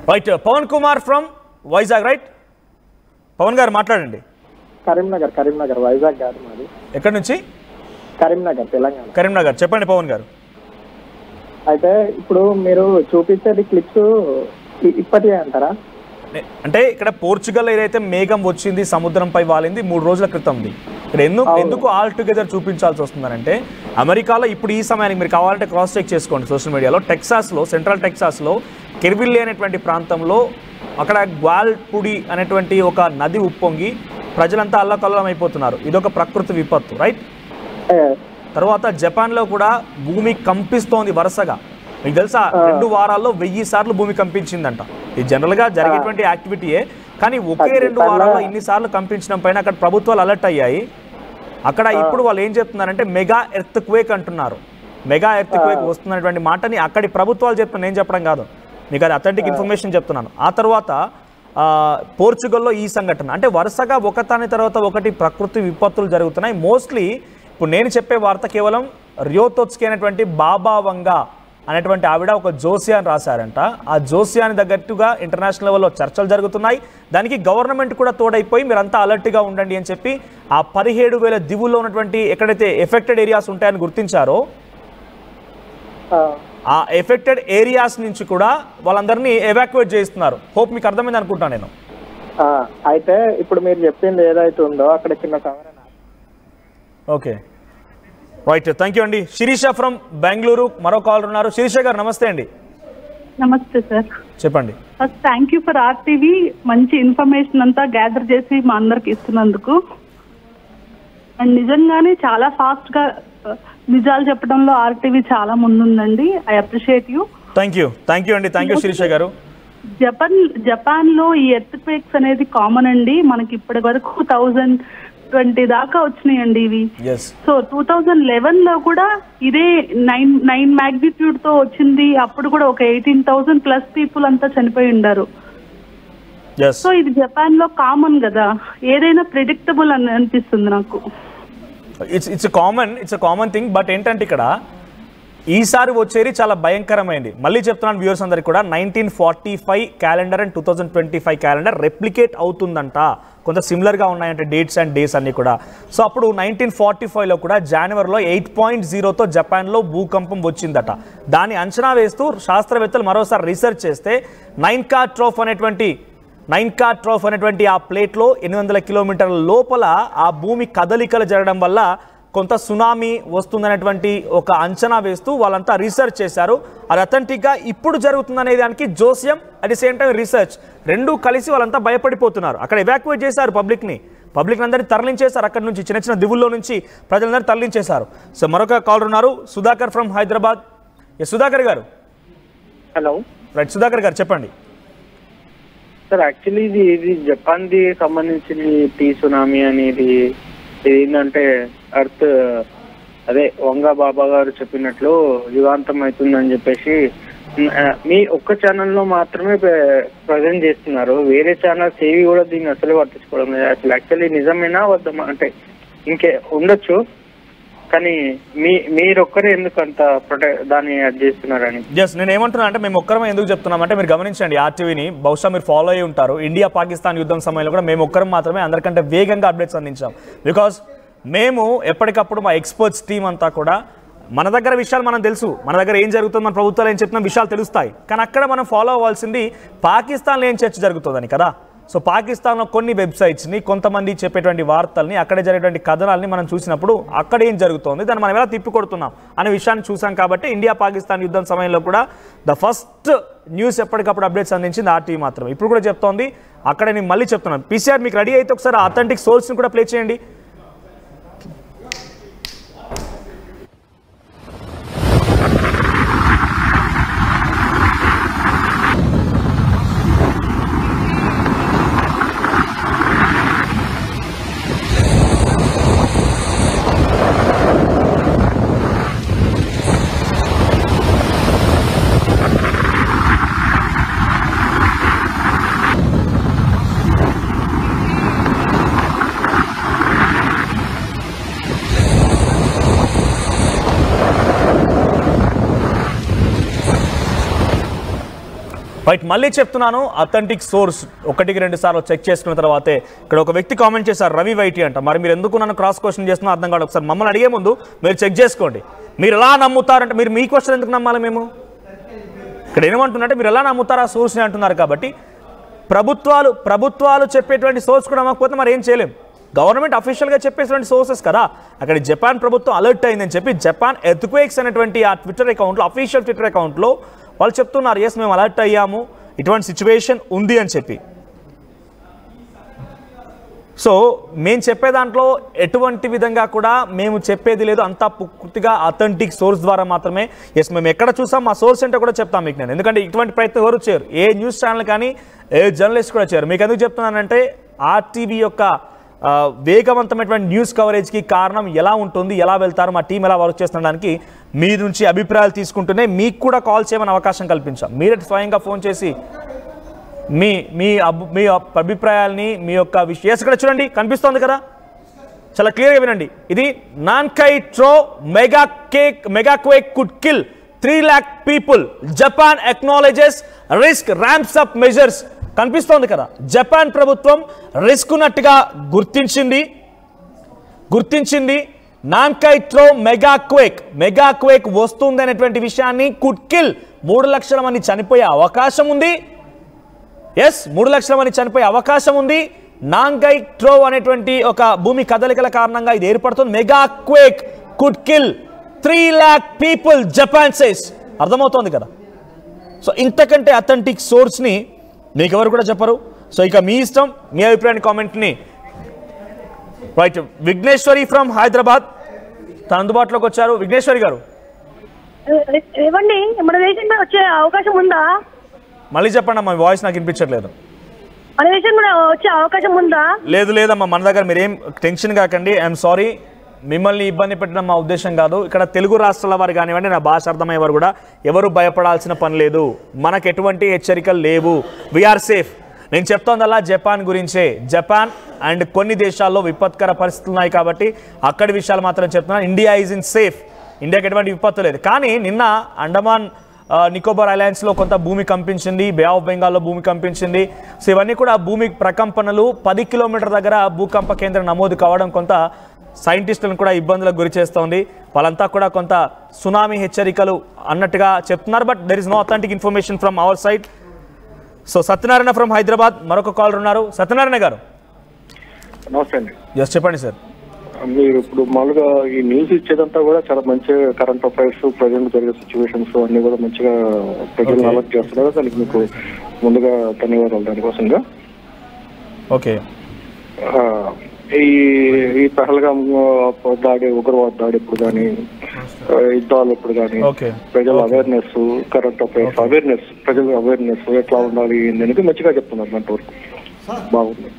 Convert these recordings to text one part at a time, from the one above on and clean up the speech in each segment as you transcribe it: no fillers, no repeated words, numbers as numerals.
Right, Pavan Kumar from Vizag, right? Pavan garu మాట్లాడండి. కరీంనగర్ వైజాగ్ కాదు మాది. ఎక్కడి నుంచి? కరీంనగర్, తెలంగాణ. కరీంనగర్, చెప్పండి పవన్ గారు. అయితే ఇప్పుడు మీరు చూపించేది క్లిప్స్ ఇప్పటికే అంటారా? అంటే ఇక్కడ పోర్చుగల్ ఏదైతే మేఘం వచ్చింది సముద్రంపై వాలింది 3 రోజుల క్రితంది. ఇక్కడ ఎందుకు ఆల్ టుగెదర్ చూపించాల్సి వస్తుందంటే అమెరికాలో ఇప్పుడు ఈ సమయానికి మీరు కావాలంటే క్రాస్ చెక్ చేసుకోండి సోషల్ మీడియాలో. టెక్సాస్లో, సెంట్రల్ టెక్సాస్లో కెర్విల్లే అనేటువంటి ప్రాంతంలో అక్కడ గ్వాల్పుడి అనేటువంటి ఒక నది ఉప్పొంగి ప్రజలంతా అల్లకల్లం అయిపోతున్నారు. ఇదొక ప్రకృతి విపత్తు, రైట్? తర్వాత జపాన్లో కూడా భూమి కంపిస్తోంది వరుసగా. మీకు తెలుసా 2 వారాల్లో 1000 సార్లు భూమి కంపించిందంట. ఇది జనరల్గా జరిగేటువంటి యాక్టివిటీయే, కానీ ఒకే 2 వారాల్లో ఇన్నిసార్లు కంపించడం పైన అక్కడ ప్రభుత్వాలు అలర్ట్ అయ్యాయి. అక్కడ ఇప్పుడు వాళ్ళు ఏం చెప్తున్నారంటే మెగా ఎర్త్ క్వేక్ అంటున్నారు. మెగా ఎర్త్ క్వేక్ వస్తున్నటువంటి మాటని అక్కడి ప్రభుత్వాలు చెప్తున్నారు, నేను చెప్పడం కాదు, మీకు అది అథెంటిక్ ఇన్ఫర్మేషన్ చెప్తున్నాను. ఆ తర్వాత పోర్చుగల్లో ఈ సంఘటన, అంటే వరుసగా ఒకదాని తర్వాత ఒకటి ప్రకృతి విపత్తులు జరుగుతున్నాయి. మోస్ట్లీ ఇప్పుడు నేను చెప్పే వార్త కేవలం రియోతోత్స్కి అనేటువంటి బాబా వంగా అనేటువంటి ఆవిడ ఒక జోసియాని రాశారంట. ఆ జోసియాని దగ్గరగా ఇంటర్నేషనల్ లెవెల్లో చర్చలు జరుగుతున్నాయి. దానికి గవర్నమెంట్ కూడా తోడైపోయి మీరంతా అలర్ట్గా ఉండండి అని చెప్పి ఆ 17,000 దివుల్లో ఉన్నటువంటి ఎక్కడైతే ఎఫెక్టెడ్ ఏరియాస్ ఉంటాయని గుర్తించారో ఆ ఎఫెక్టెడ్ ఏరియాస్ నుంచి కూడా వాళ్ళందరినీ ఎవాక్యుయేట్ చేస్తున్నారు. హోప్ మీకు అర్థమైంది అనుకుంటాను నేను. అయితే ఇప్పుడు మీరు చెప్పింది ఏదైతే ఉందో అక్కడ చిన్న సవరణ. ఓకే, రైట్, థ్యాంక్ యూ అండి. శిరీష ఫ్రమ్ బెంగళూరు మరో కాల్ ఉన్నారు. శిరీష గారు నమస్తే అండి. నమస్తే సార్, చెప్పండి. First thank you for RTV, మంచి ఇన్ఫర్మేషన్ అంతా గ్యాదర్ చేసి మా అందరికి ఇస్తున్నందుకు. అండ్ నిజంగానే చాలా ఫాస్ట్ గా నిజాలు చెప్పడంలో RTV చాలా ముందుందండి. I appreciate you. Thank you అండి. థ్యాంక్ యూ శిరీష గారు. జపాన్ లో ఈ ఎర్త్ క్వేక్స్ అనేది కామన్ అండి. మనకి ఇప్పటి వరకు 1020 దాకా వచ్చినాయండి ఇవి. సో 2011 లో కూడా ఇదే 9 మ్యాగ్నిట్యూడ్ తో వచ్చింది. అప్పుడు కూడా ఒక 18,000 ప్లస్ పీపుల్ అంతా చనిపోయి ఉండారు. సో ఇది జపాన్ లో కామన్ కదా, ఏదైనా ప్రిడిక్టబుల్ అని అనిపిస్తుంది నాకు. It's common thing. బట్ ఏంటంటే ఇక్కడ ఈసారి వచ్చేది చాలా భయంకరమైంది. మళ్ళీ చెప్తున్నాను వ్యూవర్స్ అందరికి కూడా, 1945 క్యాలెండర్ అండ్ 2025 క్యాలెండర్ రెప్లికేట్ అవుతుందంట. కొంత సిమిలర్గా ఉన్నాయంటే డేట్స్ అండ్ డేస్ అన్నీ కూడా. సో అప్పుడు 1945లో కూడా జనవరిలో 8.0తో జపాన్లో భూకంపం వచ్చిందట. దాన్ని అంచనా వేస్తూ శాస్త్రవేత్తలు మరోసారి రీసెర్చ్ చేస్తే నైన్కా ట్రోఫ్ అనేటువంటి ఆ ప్లేట్లో 800 కిలోమీటర్ల లోపల ఆ భూమి కదలికలు జరగడం వల్ల కొంత సునామీ వస్తుందనేటువంటి ఒక అంచనా వేస్తూ వాళ్ళంతా రీసెర్చ్ చేశారు. అది అథెంటిక్గా ఇప్పుడు జరుగుతుందనే దానికి జోస్యం at the same time research రెండూ కలిసి వాళ్ళంతా భయపడిపోతున్నారు. అక్కడ ఎవాక్యుయేట్ చేశారు పబ్లిక్ని అందరినీ తరలించేశారు. అక్కడ నుంచి చిన్న చిన్న దివుల్లో నుంచి ప్రజలందరినీ తరలించేశారు. సో మరొక కాలర్ ఉన్నారు, సుధాకర్ ఫ్రమ్ హైదరాబాద్. సుధాకర్ గారు. హలో, రైట్, సుధాకర్ గారు చెప్పండి. సార్ యాక్చువల్లీ ఇది జపాన్ది సంబంధించిన టీ సునామీ అనేది ఏంటంటే అర్త్ అదే వంగా బాబా గారు చెప్పినట్లు యుగాంతం అవుతుందని చెప్పేసి మీ ఒక్క ఛానల్లో మాత్రమే ప్రజెంట్ చేస్తున్నారు. వేరే ఛానల్స్ ఏవి కూడా దీన్ని అసలు పట్టించుకోవడం లేదు. అసలు యాక్చువల్లీ నిజమేనా వద్దామా అంటే ఇంకే ఉండొచ్చు, కానీ మీరొక్కరే ఎందుకు అంత దాన్ని యాడ్ చేస్తున్నారని. నేను ఏమంటున్నా అంటే మేము ఒక్కరమే ఎందుకు చెప్తున్నామంటే మీరు గమనించండి, RTVని బహుశా మీరు ఫాలో అయ్యి ఉంటారు. ఇండియా పాకిస్తాన్ యుద్ధం సమయంలో కూడా మేము ఒక్కరం మాత్రమే అందరికంటే వేగంగా అప్డేట్స్ అందించాం. బికాజ్ మేము ఎప్పటికప్పుడు మా ఎక్స్పర్ట్స్ టీం అంతా కూడా మన దగ్గర విషయాలు మనం తెలుసు, మన దగ్గర ఏం జరుగుతుంది, మన ప్రభుత్వాలు ఏం చెప్తున్న విషయాలు తెలుస్తాయి. కానీ అక్కడ మనం ఫాలో అవ్వాల్సింది పాకిస్తాన్లో ఏం చర్చ జరుగుతుందని కదా. సో పాకిస్తాన్లో కొన్ని వెబ్సైట్స్ని, కొంతమంది చెప్పేటువంటి వార్తల్ని, అక్కడే జరిగేటువంటి కథనాలని మనం చూసినప్పుడు అక్కడ ఏం జరుగుతుంది, దాన్ని మనం ఎలా తిప్పికొడుతున్నాం అనే విషయాన్ని చూసాం. కాబట్టి ఇండియా పాకిస్తాన్ యుద్ధం సమయంలో కూడా ద ఫస్ట్ న్యూస్ ఎప్పటికప్పుడు అప్డేట్స్ అందించింది RTV మాత్రమే. ఇప్పుడు కూడా చెప్తోంది. అక్కడ నేను మళ్ళీ చెప్తున్నాను, PCR మీకు రెడీ అయితే ఒకసారి అథెంటిక్ సోర్స్ని కూడా ప్లే చేయండి. రైట్, మళ్ళీ చెప్తున్నాను, అథెంటిక్ సోర్స్ 1-2 సార్లు చెక్ చేసుకున్న తర్వాతే. ఇక్కడ ఒక వ్యక్తి కామెంట్ చేశారు, రవి వైటీ అంట. మరి మీరు ఎందుకు నన్ను క్రాస్ క్వశ్చన్ చేస్తున్నా అర్థం కాదు. ఒకసారి మమ్మల్ని అడిగే ముందు మీరు చెక్ చేసుకోండి. మీరు ఎలా నమ్ముతారంటే మీరు మీ క్వశ్చన్ ఎందుకు నమ్మాలి? మేము ఇక్కడ ఏమంటున్నారంటే మీరు ఎలా నమ్ముతారు ఆ సోర్స్ని అంటున్నారు. కాబట్టి ప్రభుత్వాలు చెప్పేటువంటి సోర్స్ కూడా నమ్మకపోతే మరి ఏం చేయలేం. గవర్నమెంట్ అఫీషియల్గా చెప్పేటువంటి సోర్సెస్ కదా. అక్కడ జపాన్ ప్రభుత్వం అలర్ట్ అయిందని చెప్పి జపాన్ ఎర్త్క్వేక్స్ అనేటువంటి ఆ ట్విట్టర్ అకౌంట్లో, అఫీషియల్ ట్విట్టర్ అకౌంట్లో వాళ్ళు చెప్తున్నారు, ఎస్ మేము అలర్ట్ అయ్యాము, ఇటువంటి సిచ్యువేషన్ ఉంది అని చెప్పి. సో మేము చెప్పే దాంట్లో ఎటువంటి విధంగా కూడా మేము చెప్పేది లేదు, అంతా పూర్తిగా అథెంటిక్ సోర్స్ ద్వారా మాత్రమే. ఎస్ మేము ఎక్కడ చూసాం మా సోర్స్ అంటే కూడా చెప్తాను మీకు నేను, ఎందుకంటే ఇటువంటి ప్రయత్నం ఎవరు చేయరు, ఏ న్యూస్ ఛానల్ కానీ ఏ జర్నలిస్ట్ కూడా చేయరు. మీకు ఎందుకు చెప్తున్నానంటే ఆర్టీవీ యొక్క వేగవంతమైనటువంటి న్యూస్ కవరేజ్కి కారణం ఎలా ఉంటుంది, ఎలా వెళ్తారు, మా టీం ఎలా వర్క్ చేస్తుండడానికి మీ నుంచి అభిప్రాయాలు తీసుకుంటూనే మీకు కూడా కాల్ చేయమని అవకాశం కల్పించాం. మీరే స్వయంగా ఫోన్ చేసి మీ అభిప్రాయాల్ని, మీ యొక్క విషయం ఇక్కడ చూడండి, కనిపిస్తోంది కదా, చాలా క్లియర్గా వినండి. ఇది Nankai trough mega quake could kill 3 lakh people. Japan acknowledges risk ramps up measures. కనిపిస్తోంది కదా, జపాన్ ప్రభుత్వం రిస్క్ ఉన్నట్టుగా గుర్తించింది. నాన్కై ట్రో మెగా క్వేక్ వస్తుంది అనేటువంటి విషయాన్ని కుడ్ కిల్ 3 లక్షల మంది చనిపోయే అవకాశం ఉంది. ఎస్ 3 లక్షల మంది చనిపోయే అవకాశం ఉంది. నాన్కై ట్రో అనేటువంటి ఒక భూమి కదలికల కారణంగా ఇది ఏర్పడుతుంది. Mega quake could kill 3 lakh people Japan says. అర్థమవుతోంది కదా. సో ఇంతకంటే అథెంటిక్ సోర్స్ని మీకు ఎవరు కూడా చెప్పరు. సో ఇక మీ ఇష్టం, మీ అభిప్రాయాన్ని కామెంట్ని. రైట్, విఘ్నేశ్వరి ఫ్రమ్ హైదరాబాద్ తన అందుబాటులోకి వచ్చారు. విఘ్నేశ్వరి గారు ఏమండి, మన దేశం మీద వచ్చే అవకాశం ఉందా? మళ్ళీ చెప్పండి అమ్మా, వాయిస్ నాకు వినిపించట్లేదు. మన దేశం మీద వచ్చే అవకాశం ఉందా? లేదమ్మా, మన దగ్గర మీరేం టెన్షన్ కాకండి. ఐఎమ్ సారీ, మిమ్మల్ని ఇబ్బంది పెట్టడం మా ఉద్దేశం కాదు. ఇక్కడ తెలుగు రాష్ట్రాల వారు కానివ్వండి, నా భాష అర్థమయ్యేవారు కూడా ఎవరు భయపడాల్సిన పని లేదు. మనకు ఎటువంటి హెచ్చరికలు లేవు. We are safe. నేను చెప్తోందల్లా జపాన్ గురించే. జపాన్ అండ్ కొన్ని దేశాల్లో విపత్కర పరిస్థితులు ఉన్నాయి కాబట్టి అక్కడి విషయాలు మాత్రం చెప్తున్నాను. India is in safe. ఇండియాకి ఎటువంటి విపత్తు లేదు. కానీ నిన్న అండమాన్ నికోబార్ ఐలాండ్స్లో కొంత భూమి కంపించింది, బే ఆఫ్ బెంగాల్లో భూమి కంపించింది. సో ఇవన్నీ కూడా భూమి ప్రకంపనలు. 10 కిలోమీటర్ దగ్గర భూకంప కేంద్రం నమోదు కావడం కొంత సైంటిస్టులను కూడా ఇబ్బందులకు గురి చేస్తోంది. వాళ్ళంతా కూడా కొంత సునామీ హెచ్చరికలు అన్నట్టుగా చెప్తున్నారు. But there is no authentic information from our side. So Satyanarayana from Hyderabad మరొక కాలర్ ఉన్నారు. సత్యనారాయణ గారు నమస్తే అండి. ఎస్ చెప్పండి సార్. మీరు ఇప్పుడు మామూలుగా ఈ న్యూస్ ఇచ్చేదంతా కూడా చాలా మంచి కరెంట్ అఫైర్స్, ప్రజెంట్ జరిగే సిచ్యువేషన్స్ అన్ని కూడా మంచిగా ప్రజలను అలర్ట్ చేస్తున్నారు. దానికి మీకు ముందుగా ధన్యవాదాలు. దానికోసంగా ఓకే, ఈ పహల్గాం దాడి, ఉగ్రవాద దాడి ఇప్పుడు కానీ, యుద్ధాలు ఇప్పుడు కానీ, ప్రజల అవేర్నెస్, కరెంట్ అఫైర్స్ అవేర్నెస్, ప్రజల అవేర్నెస్ ఎట్లా ఉండాలి అనేది మంచిగా చెప్తున్నారు. దాంట్ వరకు బాగుంది.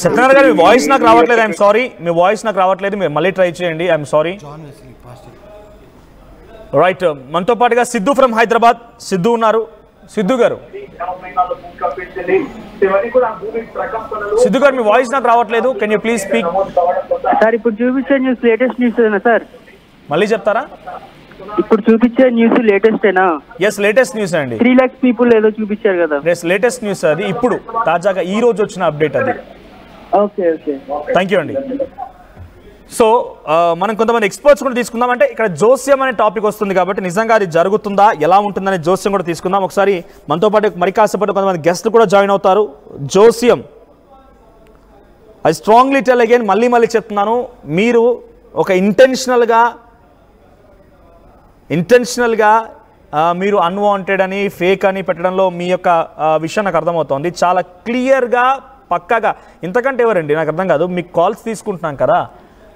సత్యనారాయణ గారు మీ వాయిస్ నాకు రావట్లేదు. ఐఎమ్ సారీ, మీ వాయిస్ నాకు రావట్లేదు. మీరు మళ్ళీ ట్రై చేయండి. I'm sorry. రైట్, మనతో పాటుగా సిద్ధు ఫ్రమ్ హైదరాబాద్. సిద్ధు ఉన్నారు. సిద్ధు గారు మీ వాయిస్ నాకు రావట్లేదు. Can you please speak? Sir ఇప్పుడు చూపించే న్యూస్ లేటెస్ట్ న్యూస్ సార్? మళ్ళీ చెప్తారా? ఇప్పుడు చూపించే న్యూస్ లేటెస్టేనా? ఎస్, లేటెస్ట్ న్యూస్ అండి. 3 lakhs people ఏదో చూపించారు కదా. ఎస్, లేటెస్ట్ న్యూస్ అది. ఇప్పుడు తాజాగా ఈ రోజు వచ్చిన అప్డేట్ అది. ఓకే ఓకే, థ్యాంక్ యూ అండి. సో మనం కొంతమంది ఎక్స్పర్ట్స్ కూడా తీసుకుందాం. అంటే ఇక్కడ జోస్యం అనే టాపిక్ వస్తుంది కాబట్టి నిజంగా అది జరుగుతుందా, ఎలా ఉంటుందనే జోస్యం కూడా తీసుకుందాం. ఒకసారి మనతో పాటు మరి కాసేపటి కొంతమంది గెస్ట్లు కూడా జాయిన్ అవుతారు. జోస్యం, ఐ స్ట్రాంగ్లీ టెల్ అగైన్, మళ్ళీ చెప్తున్నాను, మీరు ఒక ఇంటెన్షనల్గా మీరు అన్వాంటెడ్ అని, ఫేక్ అని పెట్టడంలో మీ యొక్క విషయం నాకు అర్థమవుతోంది. చాలా క్లియర్గా, పక్కాగా. ఇంతకంటే ఎవరండి నాకు అర్థం కాదు. మీకు కాల్స్ తీసుకుంటున్నాం కదా,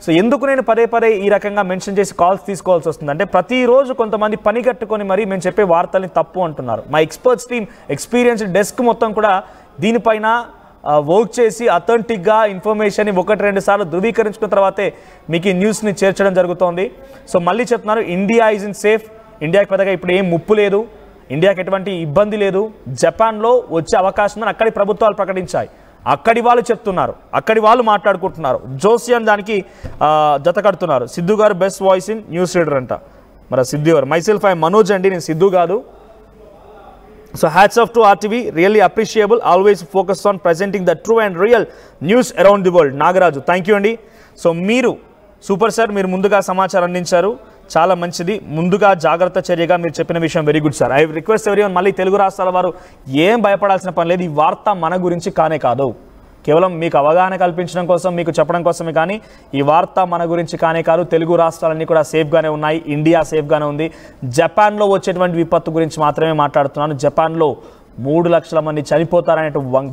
సో ఎందుకు నేను పదే ఈ రకంగా మెన్షన్ చేసి కాల్స్ తీసుకోవాల్సి వస్తుంది అంటే, ప్రతిరోజు కొంతమంది పని కట్టుకొని మరి మేము చెప్పే వార్తల్ని తప్పు అంటున్నారు. మా ఎక్స్పర్ట్స్ టీమ్, ఎక్స్పీరియన్స్డ్ డెస్క్ మొత్తం కూడా దీనిపైన వర్క్ చేసి అథెంటిక్గా ఇన్ఫర్మేషన్ని 1-2 సార్లు ధృవీకరించుకున్న తర్వాతే మీకు ఈ న్యూస్ని చేర్చడం జరుగుతోంది. సో మళ్ళీ చెప్తున్నారు, ఇండియా ఈజ్ ఇన్ సేఫ్. ఇండియాకి పెద్దగా ఇప్పుడు ఏం ముప్పు లేదు, ఇండియాకి ఎటువంటి ఇబ్బంది లేదు. జపాన్లో వచ్చే అవకాశం ఉందని అక్కడి ప్రభుత్వాలు ప్రకటించాయి. అక్కడి వాళ్ళు చెప్తున్నారు, అక్కడి వాళ్ళు మాట్లాడుకుంటున్నారు. జోసియన్ దానికి జత కడుతున్నారు. సిద్ధు గారు best voice in news reader అంట. మరి సిద్ధు గారు, మైసెల్ఫ్ ఐ మనోజ్ అండి, నేను సిద్ధు కాదు. So hats off to RTV, really appreciable, always focused on presenting the true and real news around the world. Nagaraju, thank you అండి. సో మీరు సూపర్ సార్, మీరు ముందుగా సమాచారం అందించారు, చాలా మంచిది. ముందుగా జాగ్రత్త చర్యగా మీరు చెప్పిన విషయం very good sir. I request everyone, మళ్ళీ తెలుగు రాష్ట్రాల వారు ఏం భయపడాల్సిన పని లేదు. ఈ వార్త మన గురించి కానే కాదు, కేవలం మీకు అవగాహన కల్పించడం కోసం, మీకు చెప్పడం కోసమే. కానీ ఈ వార్త మన గురించి కానే కాదు. తెలుగు రాష్ట్రాలన్నీ కూడా సేఫ్గానే ఉన్నాయి, ఇండియా సేఫ్గానే ఉంది. జపాన్లో వచ్చేటువంటి విపత్తు గురించి మాత్రమే మాట్లాడుతున్నాను. జపాన్లో 3 లక్షల మంది చనిపోతారనే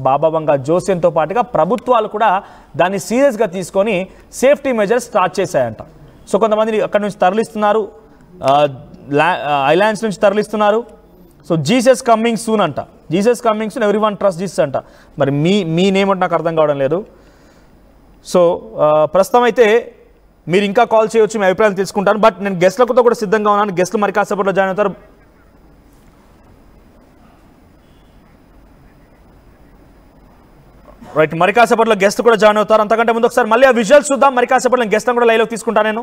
బాబా వంగా జోస్యంతో పాటుగా ప్రభుత్వాలు కూడా దాన్ని సీరియస్గా తీసుకొని సేఫ్టీ మెజర్స్ స్టార్ట్ చేశాయంట. సో కొంతమంది అక్కడ నుంచి తరలిస్తున్నారు, ఐలాండ్స్ నుంచి తరలిస్తున్నారు. సో జీసస్ కమ్మింగ్ సూన్ అంట, Jesus coming soon, every one trust Jesus అంట. మరి మీ నేమంటే నాకు అర్థం కావడం లేదు. సో ప్రస్తుతం అయితే మీరు ఇంకా కాల్ చేయవచ్చు, మీ అభిప్రాయం తెలుసుకుంటాను. బట్ నేను గెస్ట్లతో కూడా సిద్ధంగా ఉన్నాను. గెస్ట్లు మరి కాసేపట్లో జాయిన్ అవుతారు. రైట్, మరి కాసేపట్లో గెస్ట్ కూడా జాయిన్ అవుతారు. అంతకంటే ముందు ఒకసారి మళ్ళీ ఆ విజువల్స్ చూద్దాం. మరి కాసేపట్లో గెస్ట్లను కూడా లైవ్లోకి తీసుకుంటాను నేను.